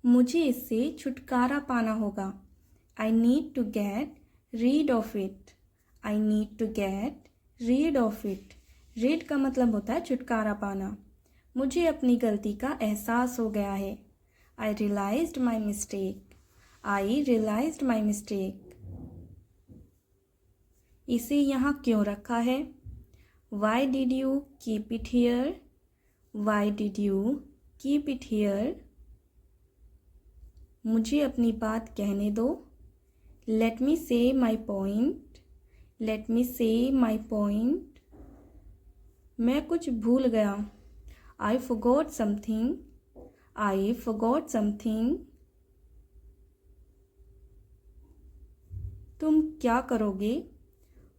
मुझे इससे छुटकारा पाना होगा। I need to get rid of it. I need to get rid of it. rid का मतलब होता है छुटकारा पाना। मुझे अपनी गलती का एहसास हो गया है। I realized my mistake. I realized my mistake. इसे यहाँ क्यों रखा है? Why did you keep it here? Why did you keep it here? मुझे अपनी बात कहने दो। Let me say my point. Let me say my point. मैं कुछ भूल गया। I forgot something. I forgot something. तुम क्या करोगे?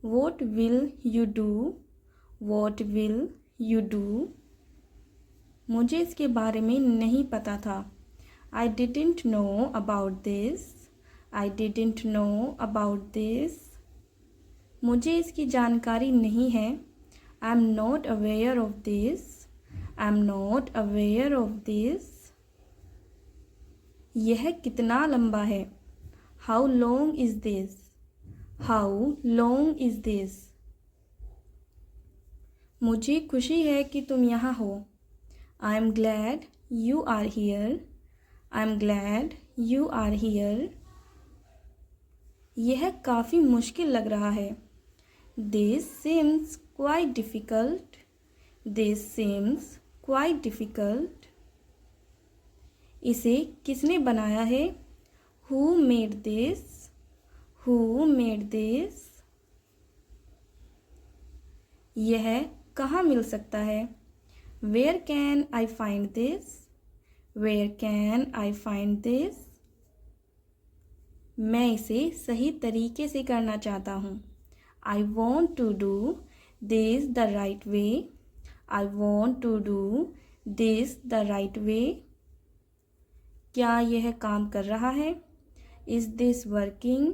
What will you do? What will you do? मुझे इसके बारे में नहीं पता था। I didn't know about this. I didn't know about this. मुझे इसकी जानकारी नहीं है। I'm not aware of this. I'm not aware of this. यह कितना लंबा है? How long is this? How long is this? मुझे खुशी है कि तुम यहाँ हो। I'm glad you are here. I'm glad you are here. यह काफ़ी मुश्किल लग रहा है। This seems quite difficult. This seems quite difficult. इसे किसने बनाया है? Who made this? Who made this? यह कहाँ मिल सकता है? Where can I find this? Where can I find this? मैं इसे सही तरीके से करना चाहता हूँ। I want to do this the right way. I want to do this the right way. क्या यह काम कर रहा है? Is this working?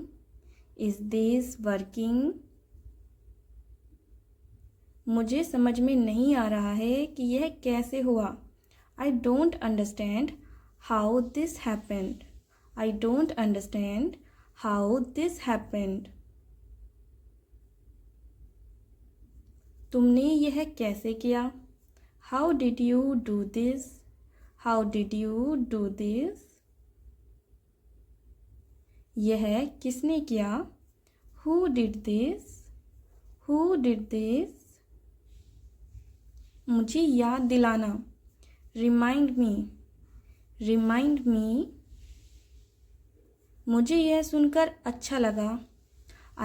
Is this working? मुझे समझ में नहीं आ रहा है कि यह कैसे हुआ। I don't understand how this happened. I don't understand how this happened. तुमने यह कैसे किया? How did you do this? How did you do this? यह किसने किया? Who did this? Who did this? मुझे याद दिलाना। Remind me. Remind me. मुझे यह सुनकर अच्छा लगा।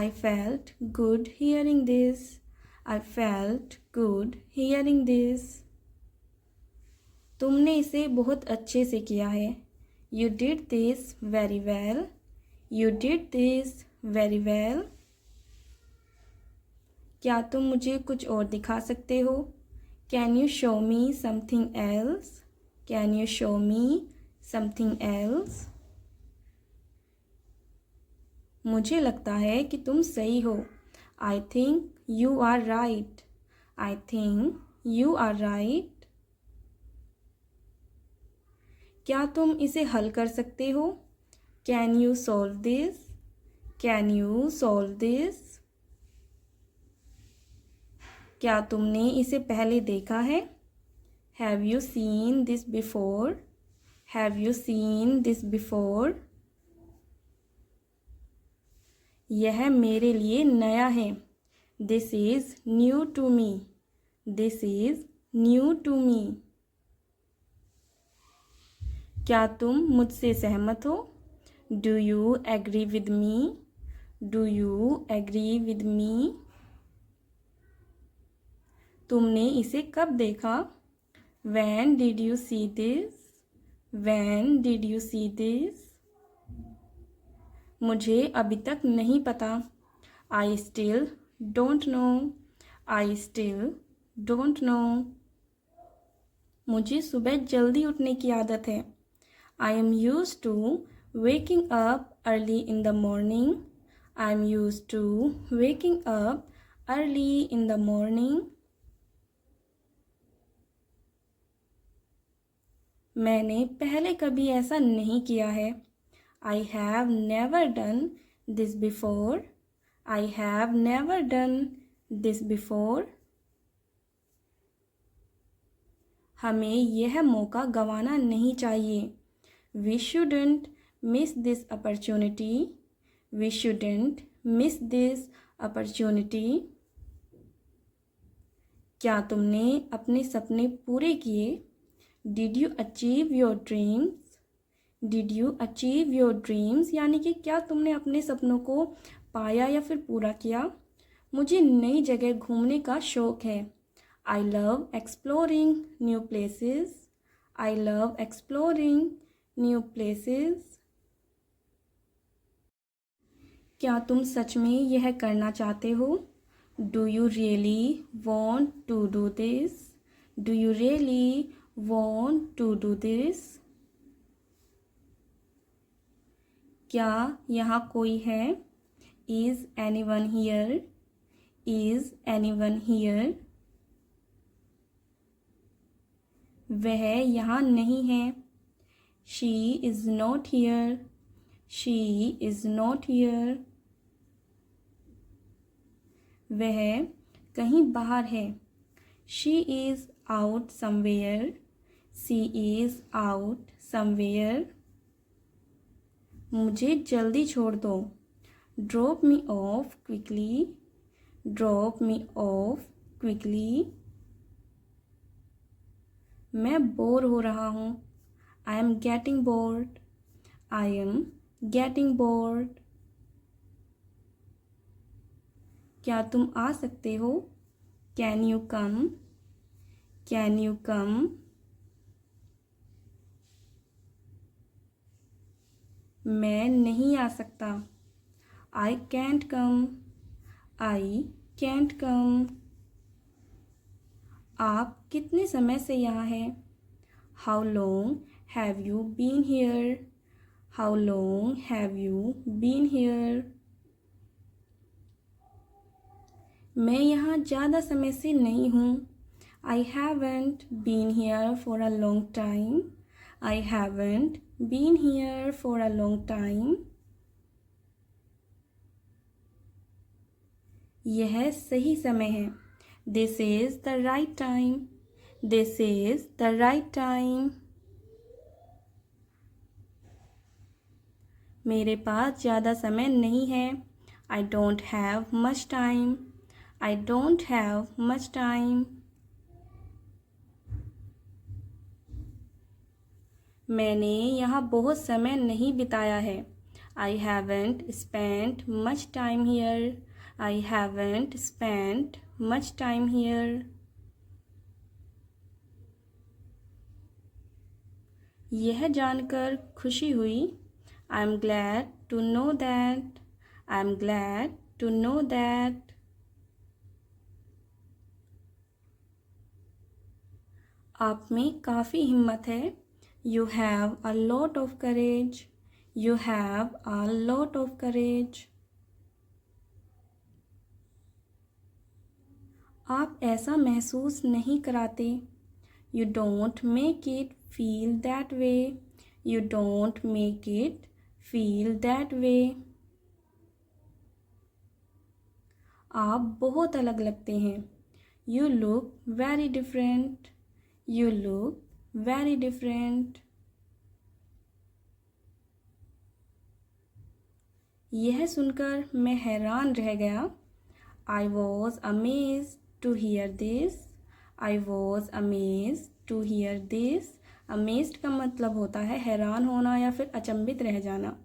I felt good hearing this. I felt good hearing this. तुमने इसे बहुत अच्छे से किया है। You did this very well. You did this very well. क्या तुम मुझे कुछ और दिखा सकते हो? Can you show me something else? Can you show me something else? मुझे लगता है कि तुम सही हो। I think you are right. I think you are right. क्या तुम इसे हल कर सकते हो? Can you solve this? Can you solve this? क्या तुमने इसे पहले देखा है? Have you seen this before? Have you seen this before? यह मेरे लिए नया है। This is new to me. This is new to me. क्या तुम मुझसे सहमत हो? Do you agree with me? Do you agree with me? तुमने इसे कब देखा? When did you see this? When did you see this? मुझे अभी तक नहीं पता। I still don't know. I still don't know. मुझे सुबह जल्दी उठने की आदत है। I am used to waking up early in the morning. I am used to waking up early in the morning. मैंने पहले कभी ऐसा नहीं किया है। I have never done this before. I have never done this before. हमें यह मौका गंवाना नहीं चाहिए। We shouldn't miss this opportunity. We shouldn't miss this opportunity. क्या तुमने अपने सपने पूरे किए? Did you achieve your dreams? Did you achieve your dreams? यानी कि क्या तुमने अपने सपनों को पाया या फिर पूरा किया? मुझे नई जगह घूमने का शौक है। I love exploring new places. I love exploring new places. क्या तुम सच में यह करना चाहते हो? Do you really want to do this? Do you really want to do this? क्या यहाँ कोई है? Is anyone here? Is anyone here? वह यहाँ नहीं है। She is not here. She is not here. वह कहीं बाहर है। She is out somewhere. She is out somewhere. मुझे जल्दी छोड़ दो। Drop me off quickly. Drop me off quickly. मैं बोर हो रहा हूँ। I am getting bored. I am getting bored. क्या तुम आ सकते हो? Can you come? Can you come? मैं नहीं आ सकता। I can't come. I can't come. आप कितने समय से यहाँ हैं? How long have you been here? How long have you been here? मैं यहाँ ज़्यादा समय से नहीं हूँ। I haven't been here for a long time. I haven't been here for a long time. यह सही समय है। This is the right time. This is the right time. मेरे पास ज़्यादा समय नहीं है। I don't have much time. I don't have much time. मैंने यहाँ बहुत समय नहीं बिताया है। I haven't spent much time here. I haven't spent much time here. यह जानकर खुशी हुई। I'm glad to know that. I'm glad to know that. आप में काफ़ी हिम्मत है। You have a lot of courage. You have a lot of courage. आप ऐसा महसूस नहीं कराते। You don't make it feel that way. You don't make it feel that way. आप बहुत अलग लगते हैं। You look very different. You look very different. यह सुनकर मैं हैरान रह गया। I was amazed to hear this. I was amazed to hear this. Amazed का मतलब होता है हैरान होना या फिर अचंभित रह जाना।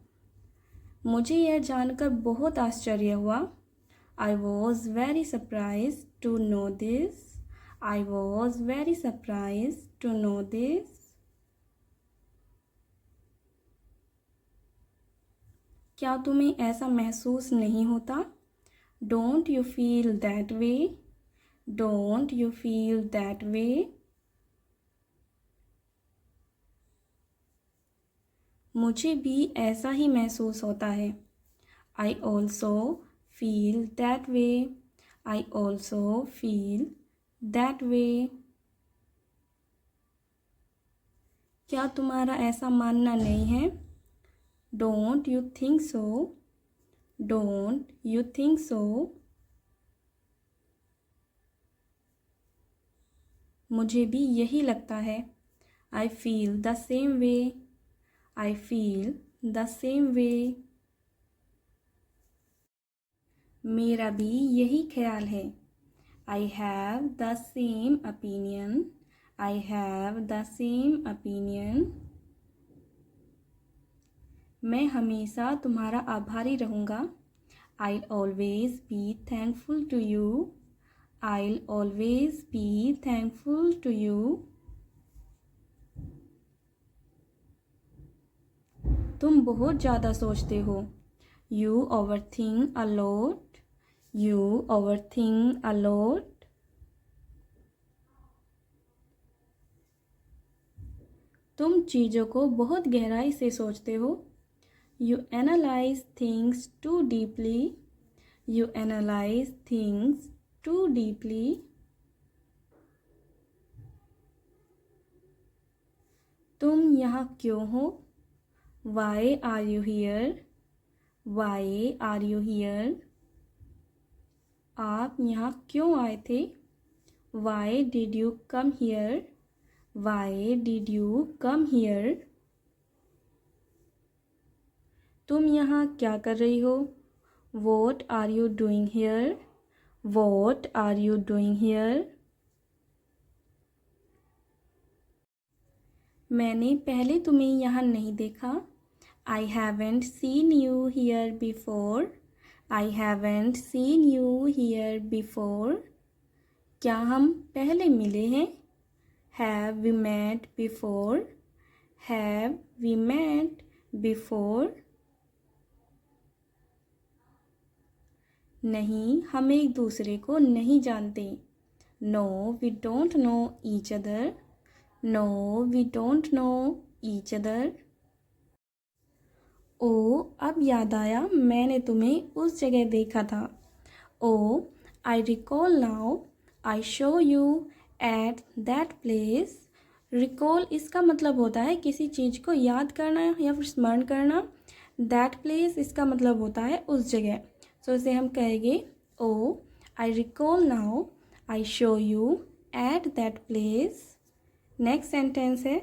मुझे यह जानकर बहुत आश्चर्य हुआ। I was very surprised to know this. I was very surprised to know this. क्या तुम्हें ऐसा महसूस नहीं होता? Don't you feel that way? Don't you feel that way? मुझे भी ऐसा ही महसूस होता है। I also feel that way. I also feel that way. क्या तुम्हारा ऐसा मानना नहीं है? Don't you think so? Don't you think so? मुझे भी यही लगता है। I feel the same way. I feel the same way. मेरा भी यही ख्याल है। I have the same opinion. I have the same opinion. मैं हमेशा तुम्हारा आभारी रहूँगा। I'll always be thankful to you. I'll always be thankful to you. तुम बहुत ज़्यादा सोचते हो। You overthink a lot. You overthink a lot. तुम चीज़ों को बहुत गहराई से सोचते हो। You analyze things too deeply. You analyze things too deeply. तुम यहाँ क्यों हो? Why are you here? Why are you here? आप यहाँ क्यों आए थे? Why did you come here? Why did you come here? तुम यहाँ क्या कर रही हो? What are you doing here? What are you doing here? मैंने पहले तुम्हें यहाँ नहीं देखा। I haven't seen you here before. I haven't seen you here before. क्या हम पहले मिले हैं? Have we met before? Have we met before? नहीं, हम एक दूसरे को नहीं जानते। No, we don't know each other. No, we don't know each other. ओ, अब याद आया, मैंने तुम्हें उस जगह देखा था। ओ, I recall now. I show you at that place. Recall इसका मतलब होता है किसी चीज़ को याद करना या फिर स्मरण करना। That place इसका मतलब होता है उस जगह। सो इसे हम कहेंगे ओ, I recall now. I show you at that place. Next sentence है,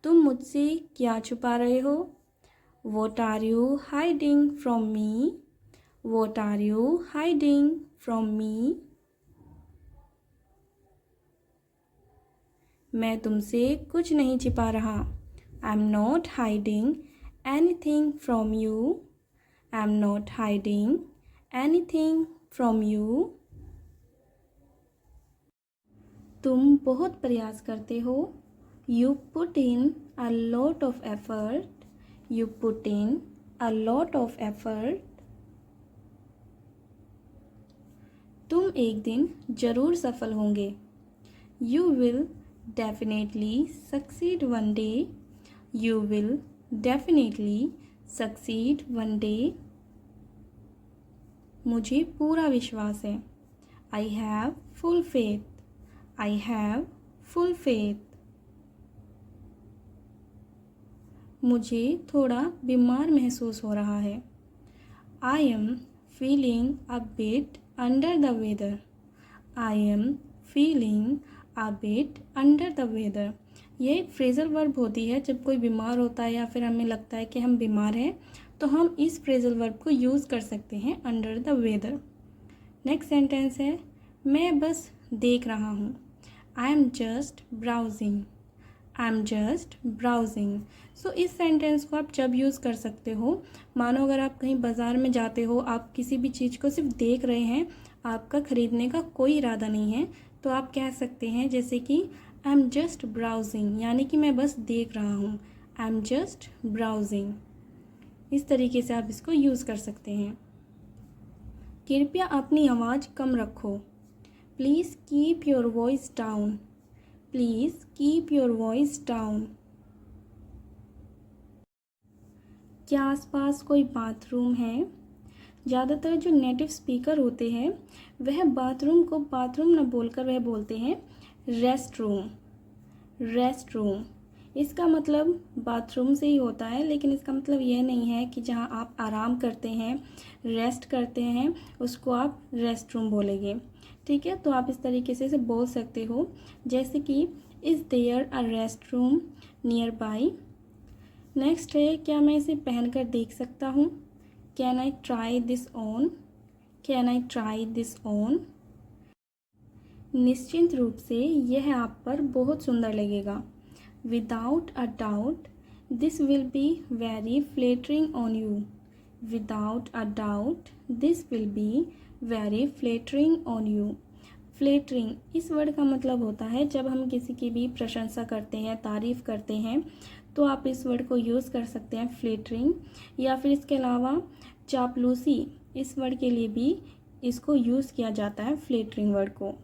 तुम मुझसे क्या छुपा रहे हो? What are you hiding from me? What are you hiding from me? मैं तुमसे कुछ नहीं छिपा रहा। I'm not hiding anything from you. I'm not hiding anything from you. तुम बहुत प्रयास करते हो। You put in a lot of effort. You put in a lot of effort. तुम एक दिन ज़रूर सफल होंगे। You will definitely succeed one day. You will definitely succeed one day. मुझे पूरा विश्वास है। I have full faith. I have full faith. मुझे थोड़ा बीमार महसूस हो रहा है। I am feeling a bit under the weather. I am feeling a bit under the weather. ये एक फ्रेजल वर्ब होती है। जब कोई बीमार होता है या फिर हमें लगता है कि हम बीमार हैं तो हम इस फ्रेजल वर्ब को यूज़ कर सकते हैं, under the weather. Next sentence है, मैं बस देख रहा हूँ। I am just browsing. I am just browsing. So इस सेंटेंस को आप जब यूज़ कर सकते हो, मानो अगर आप कहीं बाज़ार में जाते हो, आप किसी भी चीज़ को सिर्फ देख रहे हैं, आपका ख़रीदने का कोई इरादा नहीं है, तो आप कह सकते हैं जैसे कि आई एम जस्ट ब्राउजिंग, यानी कि मैं बस देख रहा हूँ। I am just browsing. इस तरीके से आप इसको यूज़ कर सकते हैं। कृपया अपनी आवाज़ कम रखो। Please keep your voice down. Please keep your voice down. क्या आसपास कोई बाथरूम है? ज़्यादातर जो नेटिव स्पीकर होते हैं वह बाथरूम को बाथरूम न बोलकर वह बोलते हैं रेस्ट रूम। रेस्ट रूम, इसका मतलब बाथरूम से ही होता है, लेकिन इसका मतलब यह नहीं है कि जहाँ आप आराम करते हैं, रेस्ट करते हैं, उसको आप रेस्ट रूम बोलेंगे। ठीक है, तो आप इस तरीके से इसे बोल सकते हो, जैसे कि is there a restroom nearby. Next है, क्या मैं इसे पहनकर देख सकता हूँ? Can I try this on? Can I try this on? निश्चित रूप से यह आप पर बहुत सुंदर लगेगा। Without a doubt this will be very flattering on you. Without a doubt this will be very flattering on you. Flattering, इस वर्ड का मतलब होता है जब हम किसी की भी प्रशंसा करते हैं, तारीफ़ करते हैं, तो आप इस वर्ड को यूज़ कर सकते हैं फ्लेटरिंग। या फिर इसके अलावा चापलूसी, इस वर्ड के लिए भी इसको यूज़ किया जाता है, फ्लेटरिंग वर्ड को।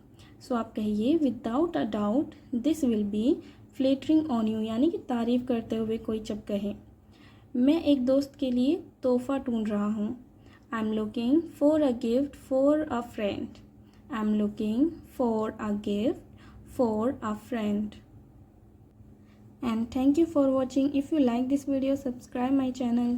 सो आप कहिए without a doubt this will be flattering on you, यानी कि तारीफ़ करते हुए कोई जब कहे। मैं एक दोस्त के लिए तोहफ़ा ढूंढ रहा हूँ। I am looking for a gift for a friend. I am looking for a gift for a friend. And thank you for watching. If you like this video, subscribe my channel.